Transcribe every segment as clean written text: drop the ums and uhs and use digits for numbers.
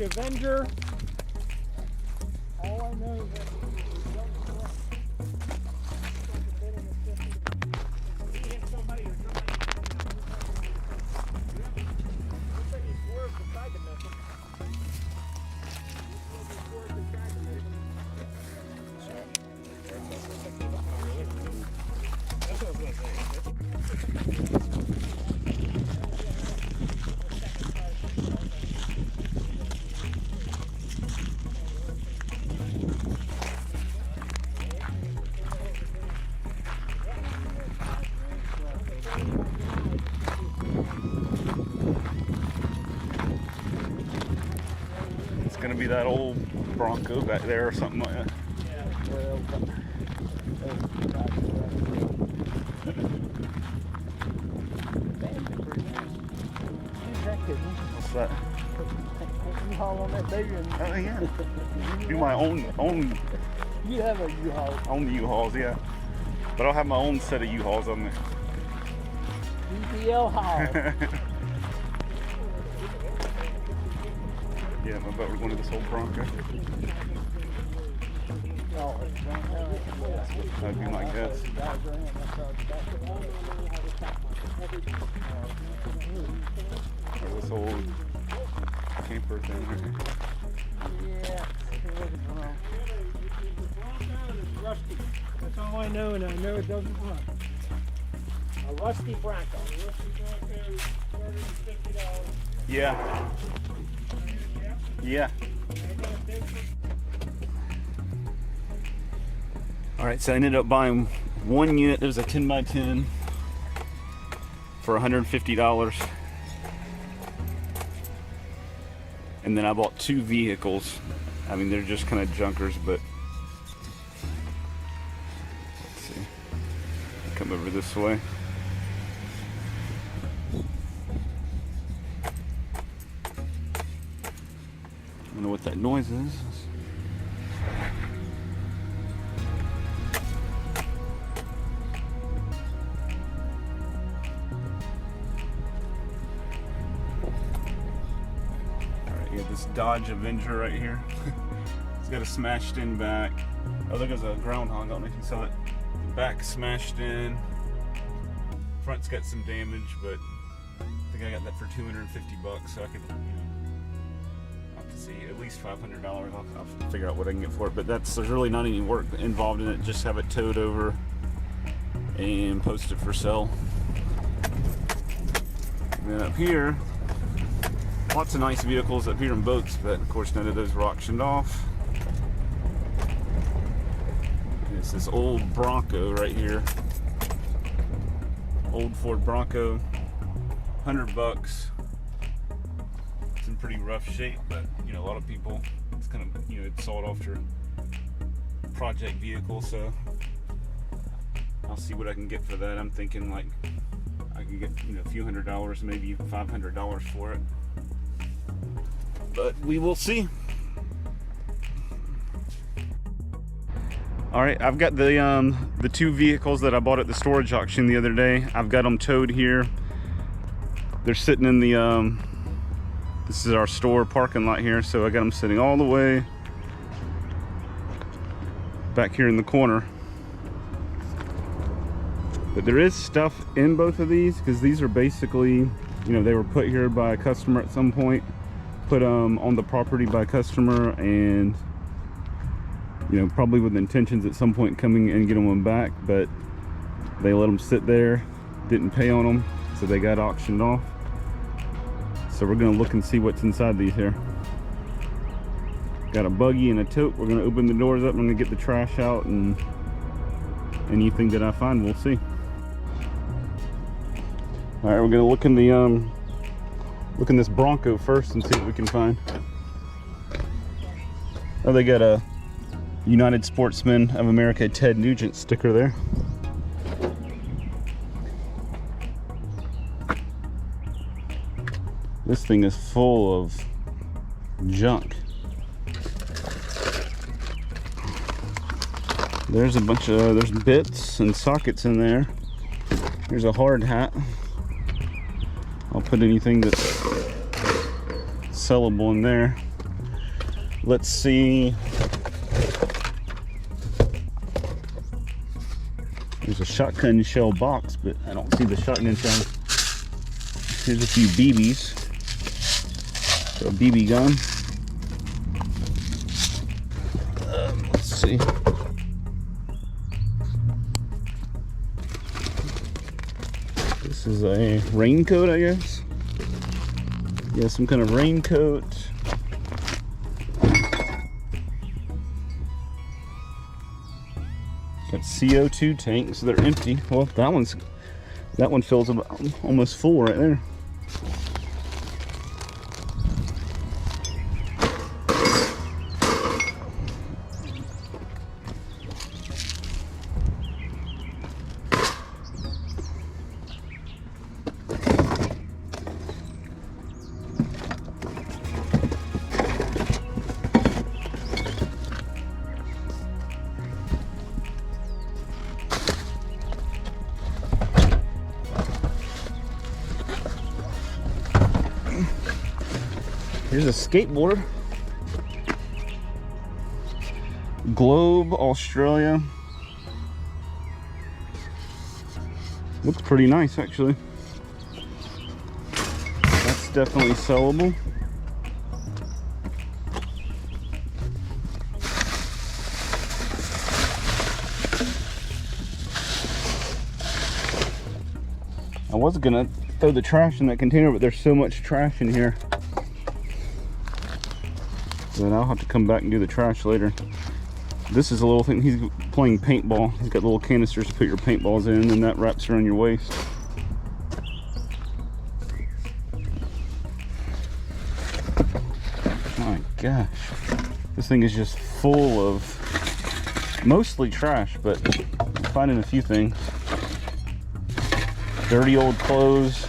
Avenger. All I know is that it doesn't run. He hit somebody or somebody. Looks like he swerved and tried to miss him. That's what I was going to say. It's gonna be that old Bronco back there or something like that. What's that? U-Haul on that baby. Oh yeah. Do my own. You have a U-Haul. Own the U-Hauls, yeah. But I'll have my own set of U-Hauls on there. DPL haul. Yeah, I bet we're going to this old Bronco. That'd be my guess. Or this old camper thing right here. Yeah. Rusty. That's all I know, and I know it doesn't run. A rusty Bronco. Yeah. Yeah. Alright, so I ended up buying one unit. It was a 10x10 for $150. And then I bought two vehicles. I mean, they're just kind of junkers, but let's see. Come over this way. I don't know what that noise is. Alright, you have this Dodge Avenger right here. It's got a smashed in back. Oh, look, there's a groundhog. I don't know if you saw it. The back smashed in. Front's got some damage, but I think I got that for $250, so I could, see at least $500. I'll figure out what I can get for it, but there's really not any work involved in it. Just have it towed over and post it for sale. And then up here, lots of nice vehicles up here in boats, but of course none of those were auctioned off. And it's this old Bronco right here, old Ford Bronco, $100. In pretty rough shape, but a lot of people, it's kind of, it's sought after project vehicle, so I'll see what I can get for that. I'm thinking like I can get a few $100, maybe even $500 for it, but we will see. All right, I've got the two vehicles that I bought at the storage auction the other day. I've got them towed here. They're sitting in the this is our store parking lot here, so I got them sitting all the way back here in the corner. But there is stuff in both of these, because these are basically, they were put here by a customer at some point, put on the property by a customer, and probably with intentions at some point coming and getting them back, but they let them sit there, didn't pay on them, so they got auctioned off. So we're gonna look and see what's inside these here. Got a buggy and a tote. We're gonna open the doors up. I'm gonna get the trash out, and anything that I find, we'll see. All right, we're gonna look in the this Bronco first and see what we can find. Oh, they got a United Sportsmen of America Ted Nugent sticker there. This thing is full of junk. There's a bunch of, there's bits and sockets in there. There's a hard hat. I'll put anything that's sellable in there. Let's see. There's a shotgun shell box, but I don't see the shotgun shell. Here's a few BBs. So a BB gun. Let's see. This is a raincoat, I guess. Yeah, some kind of raincoat. Got CO2 tanks that are empty. Well, that one fills about almost full right there. Here's a skateboard. Globe, Australia. Looks pretty nice, actually. That's definitely sellable. I was gonna throw the trash in that container, but there's so much trash in here. Then I'll have to come back and do the trash later. This is a little thing. He's playing paintball. He's got little canisters to put your paintballs in, and that wraps around your waist. My gosh. This thing is just full of mostly trash, but I'm finding a few things. Dirty old clothes.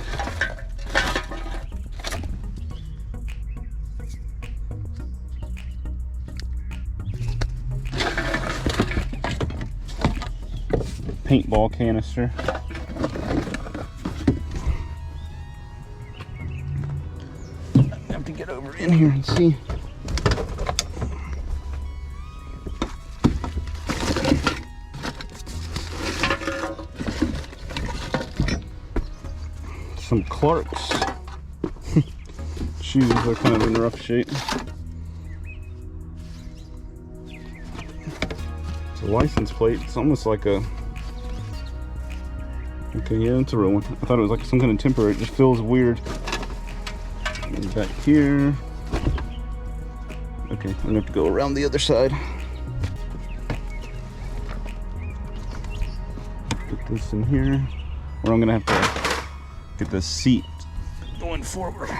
Paintball canister. I have to get over in here and see. Some Clarks. Shoes are kind of in rough shape. It's a license plate. It's almost like a... Okay, yeah, it's a real one. I thought it was like some kind of temporary. It just feels weird. And back here. Okay, I'm gonna have to go around the other side. Put this in here. Or I'm gonna have to get the seat going forward.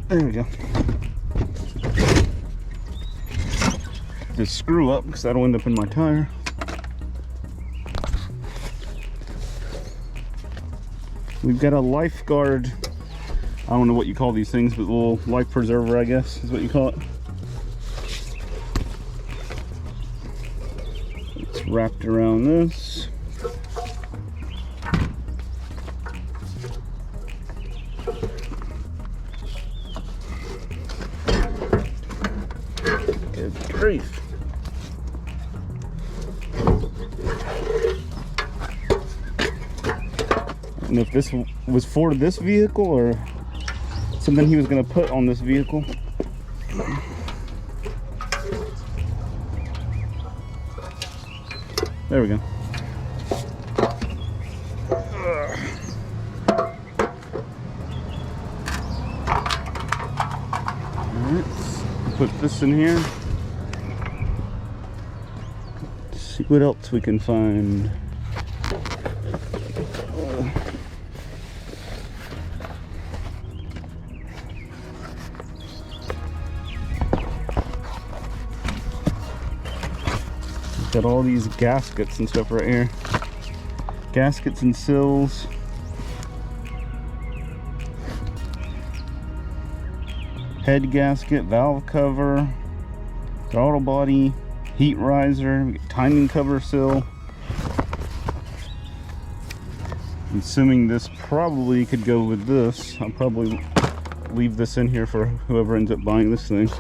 There we go. Just screw up because that'll end up in my tire. We've got a lifeguard. I don't know what you call these things, but a little life preserver, I guess, is what you call it. It's wrapped around this. Good grief. I don't know if this was for this vehicle or something he was going to put on this vehicle. There we go. Alright, put this in here. Let's see what else we can find. Got all these gaskets and stuff right here. Gaskets and sills. Head gasket, valve cover, throttle body, heat riser, timing cover sill. I'm assuming this probably could go with this. I'll probably leave this in here for whoever ends up buying this thing.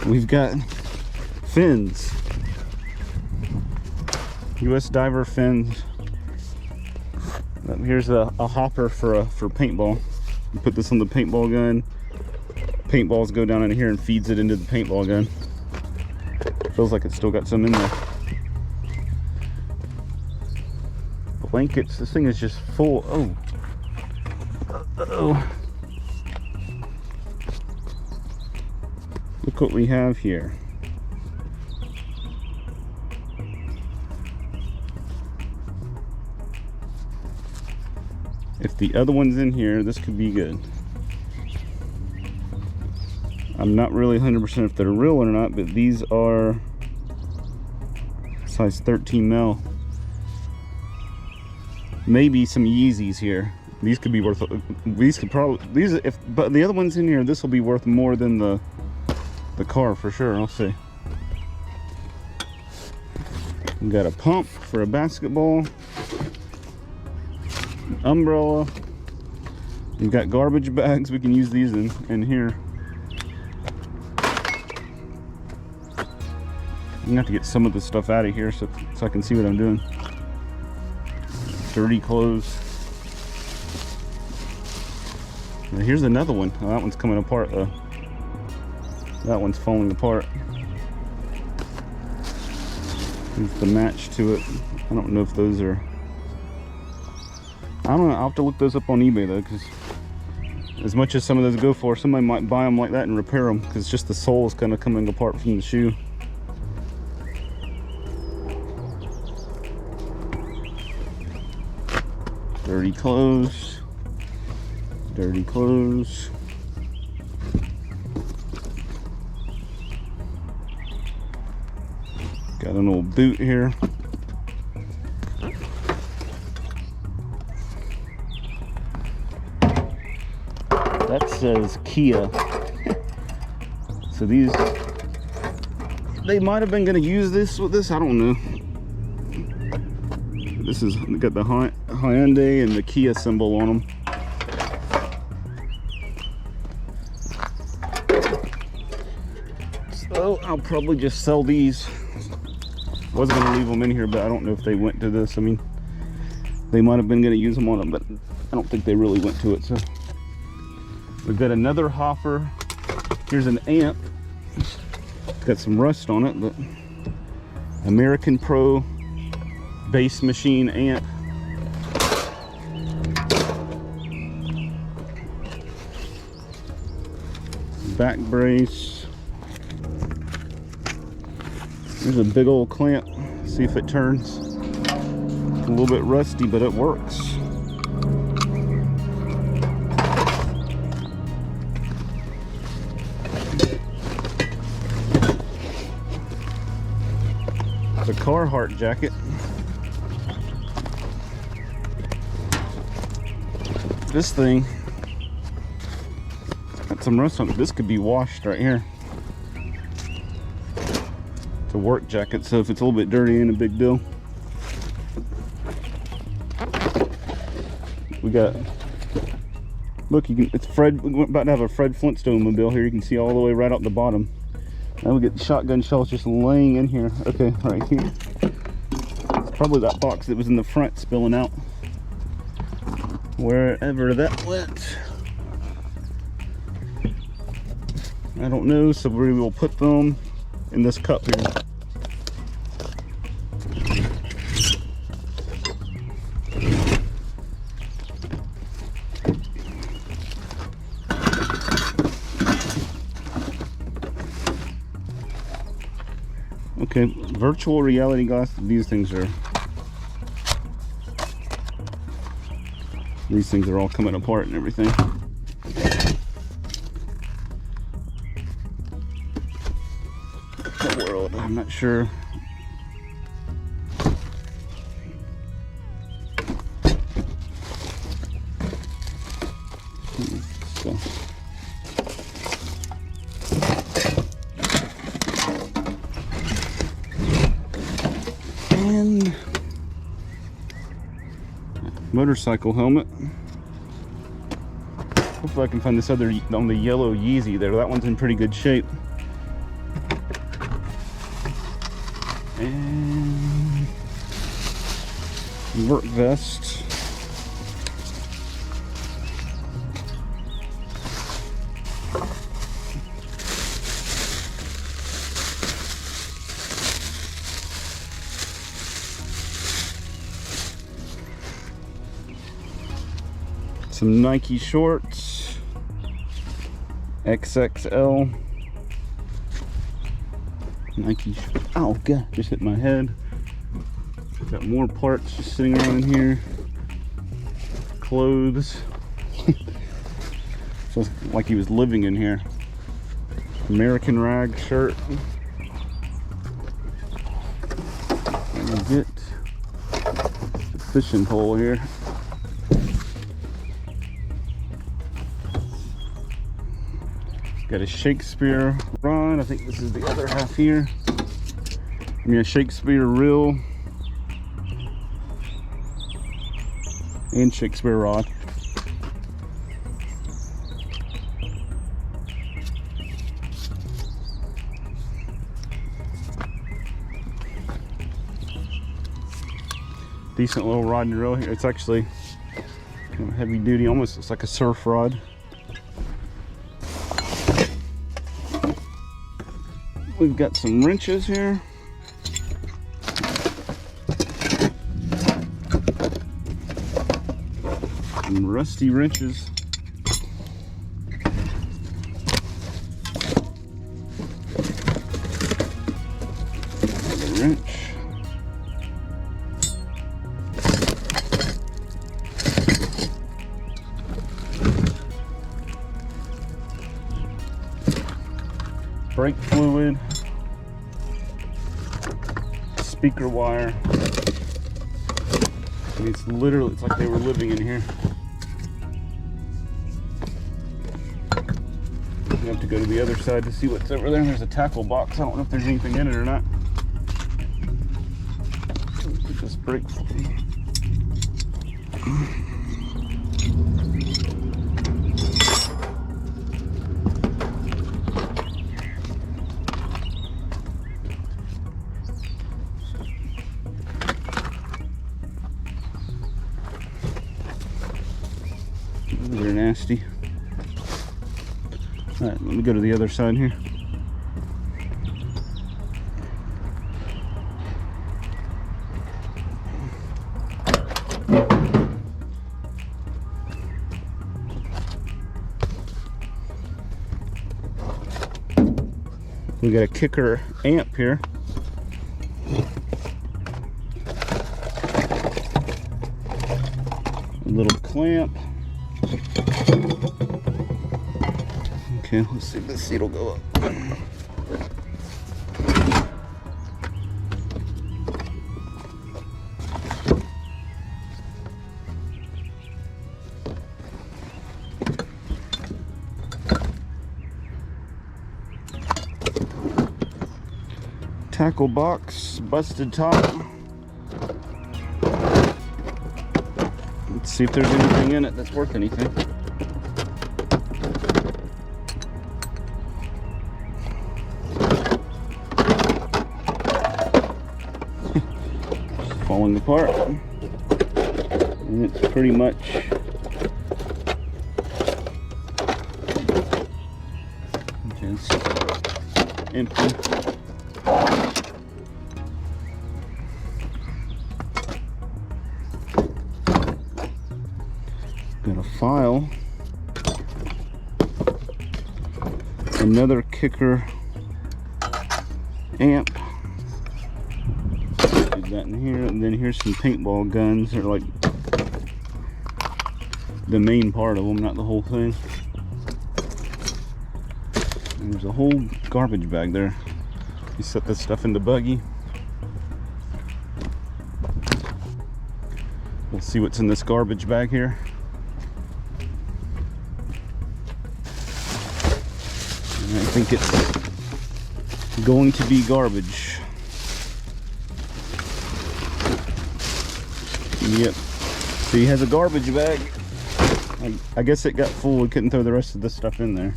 We've got fins. US Diver fins. Here's a hopper for paintball. You put this on the paintball gun. Paintballs go down in here and feeds it into the paintball gun. Feels like it's still got some in there. Blankets. This thing is just full. Oh. Uh-oh. Look what we have here. If the other one's in here, this could be good. I'm not really 100% if they're real or not, but these are size 13 mil. Maybe some Yeezys here. These could be worth. These could probably. These if but the other ones in here, this will be worth more than the car for sure. I'll see. We got a pump for a basketball. Umbrella. We've got garbage bags. We can use these in here. I'm gonna have to get some of this stuff out of here so I can see what I'm doing. Dirty clothes. Now here's another one. Oh, that one's coming apart though. That one's falling apart. Here's the match to it. I don't know if those are. I don't know. I'll have to look those up on eBay though, because as much as some of those go for, somebody might buy them like that and repair them, because just the sole is kind of coming apart from the shoe. Dirty clothes. Dirty clothes. Got an old boot here. That says Kia. So these, they might have been going to use this with this, I don't know. This is got the Hyundai and the Kia symbol on them. So I'll probably just sell these. Was going to leave them in here, but I don't know if they went to this. I mean, they might have been going to use them on them, but I don't think they really went to it. So we've got another hopper. Here's an amp. It's got some rust on it, but American Pro bass machine amp. Back brace. There's a big old clamp. See if it turns. A little bit rusty, but it works. The Carhartt jacket. This thing got some rust on it. This could be washed right here. It's a work jacket, so if it's a little bit dirty, ain't a big deal. We got, look, you can, it's Fred, we're about to have a Fred Flintstone mobile here. You can see all the way right out the bottom. Now we get shotgun shells just laying in here. Okay, right here. It's probably that box that was in the front spilling out. Wherever that went, I don't know, so we will put them in this cup here. Okay, virtual reality glasses, these things are all coming apart and everything. The world, I'm not sure. So. And motorcycle helmet. Hopefully I can find this other on the yellow Yeezy there. That one's in pretty good shape. And work vest. Some Nike shorts, XXL. Nike, oh god, just hit my head. Got more parts just sitting around in here. Clothes. So like he was living in here. American rag shirt. And get the fishing pole here. Got a Shakespeare rod. I think this is the other half here. I mean a Shakespeare reel and Shakespeare rod. Decent little rod and reel here. It's actually kind of heavy duty, almost looks like a surf rod. We've got some wrenches here. Some rusty wrenches. Another wrench. Brake fluid. Speaker wire. I mean, it's literally, it's like they were living in here. We have to go to the other side to see what's over there. There's a tackle box. I don't know if there's anything in it or not. Put this brake fluid. They're nasty. All right, let me go to the other side here. We got a kicker amp here. A little clamp. Okay, let's see if this seat will go up. Tackle box, busted top. Let's see if there's anything in it that's worth anything. Falling apart, and it's pretty much just empty. Got a file, another kicker amp. That in here, and then here's some paintball guns. They're like the main part of them, not the whole thing. And there's a whole garbage bag there. You set this stuff in the buggy. We'll see what's in this garbage bag here. And I think it's going to be garbage. Yep. So he has a garbage bag. I guess it got full. We couldn't throw the rest of this stuff in there.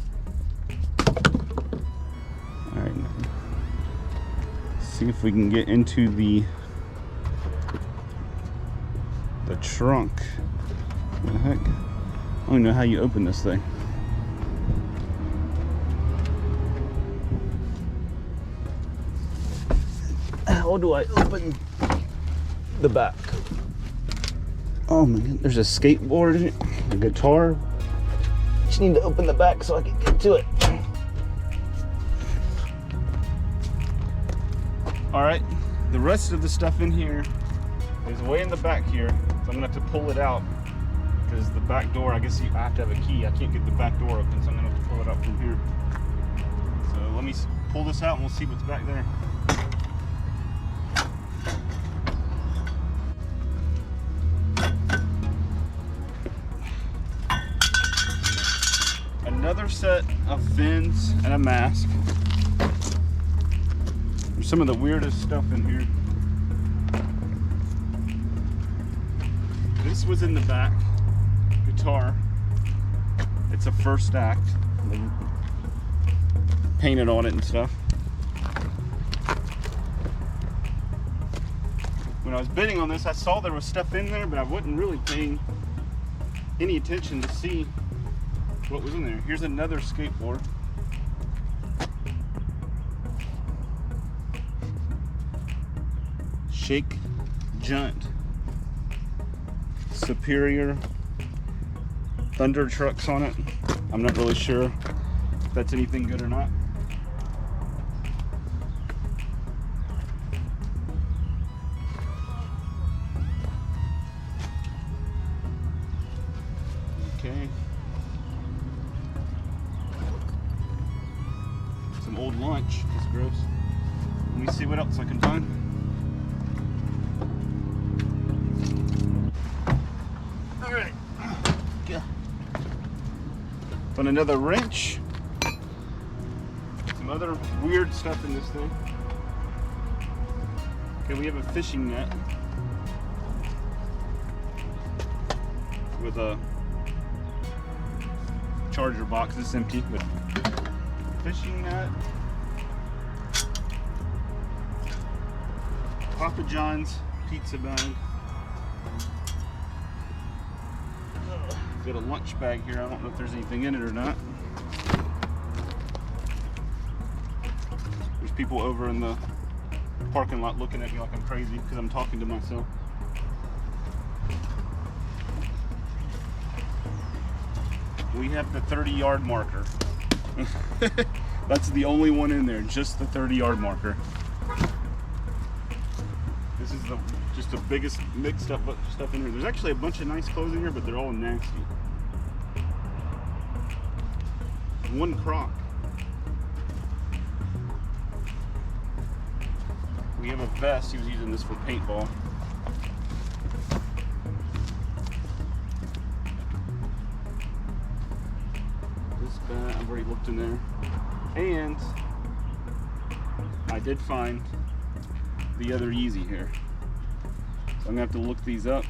All right. See if we can get into the trunk. What the heck? I don't know how you open this thing. How do I open the back? Oh man, there's a skateboard in it, a guitar. Just need to open the back so I can get to it. All right, the rest of the stuff in here is way in the back here, so I'm gonna have to pull it out because the back door, I guess I have to have a key. I can't get the back door open, so I'm gonna have to pull it out from here. So let me pull this out and we'll see what's back there. Another set of fins and a mask. There's some of the weirdest stuff in here. This was in the back. Guitar. It's a First Act. They painted on it and stuff. When I was bidding on this, I saw there was stuff in there, but I wasn't really paying any attention to see what was in there. Here's another skateboard. Shake Junt. Superior Thunder trucks on it. I'm not really sure if that's anything good or not. Okay. Some old lunch. That's gross. Let me see what else I can find. Alright. Found another wrench. Some other weird stuff in this thing. Okay, we have a fishing net with a charger box. It's empty, but fishing net. Papa John's pizza bag. Got a lunch bag here. I don't know if there's anything in it or not. There's people over in the parking lot looking at me like I'm crazy because I'm talking to myself. We have the 30-yard marker. That's the only one in there, just the 30-yard marker. This is just the biggest mixed up stuff in here. There's actually a bunch of nice clothes in here, but they're all nasty. One Croc. We have a vest. He was using this for paintball. This bag, I've already looked in there. And I did find the other Yeezy here. So I'm gonna have to look these up.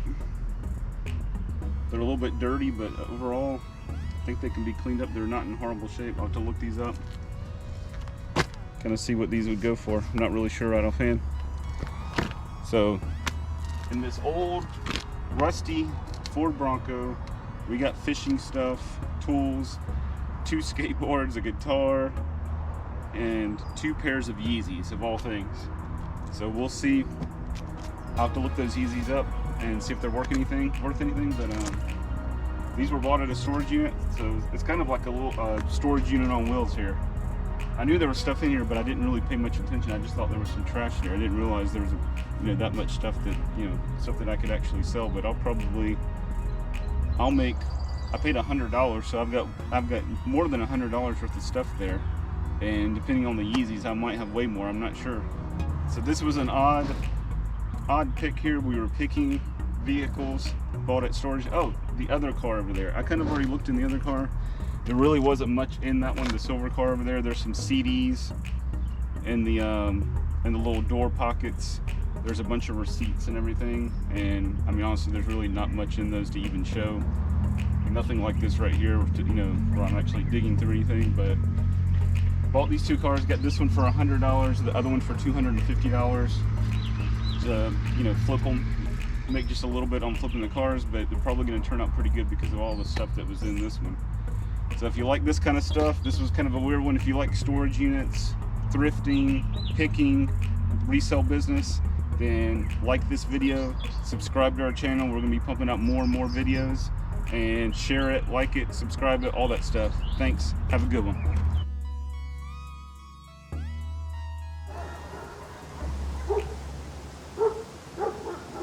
They're a little bit dirty, but overall, I think they can be cleaned up. They're not in horrible shape. I'll have to look these up. Kind of see what these would go for. I'm not really sure right offhand. So, in this old, rusty Ford Bronco, we got fishing stuff, tools, 2 skateboards, a guitar, and 2 pairs of Yeezys, of all things. So we'll see. I'll have to look those Yeezys up and see if they're worth anything. But these were bought at a storage unit, so it's kind of like a little storage unit on wheels here. I knew there was stuff in here, but I didn't really pay much attention. I just thought there was some trash there. I didn't realize there was, that much stuff that, stuff that I could actually sell. But I paid $100, so I've got more than $100 worth of stuff there. And depending on the Yeezys, I might have way more. I'm not sure. So this was an odd pick here. We were picking vehicles bought at storage. Oh, the other car over there. I kind of already looked in the other car. There really wasn't much in that one, the silver car over there. There's some CDs in the little door pockets. There's a bunch of receipts and everything, and I mean honestly there's really not much in those to even show. Nothing like this right here, where I'm actually digging through anything. But bought these two cars, got this one for $100, the other one for $250. To flip them, make just a little bit on flipping the cars, but they're probably going to turn out pretty good because of all the stuff that was in this one. So if you like this kind of stuff, this was kind of a weird one. If you like storage units, thrifting, picking, resale business, then like this video, subscribe to our channel. We're going to be pumping out more and more videos, and share it, like it, subscribe it, all that stuff. Thanks. Have a good one.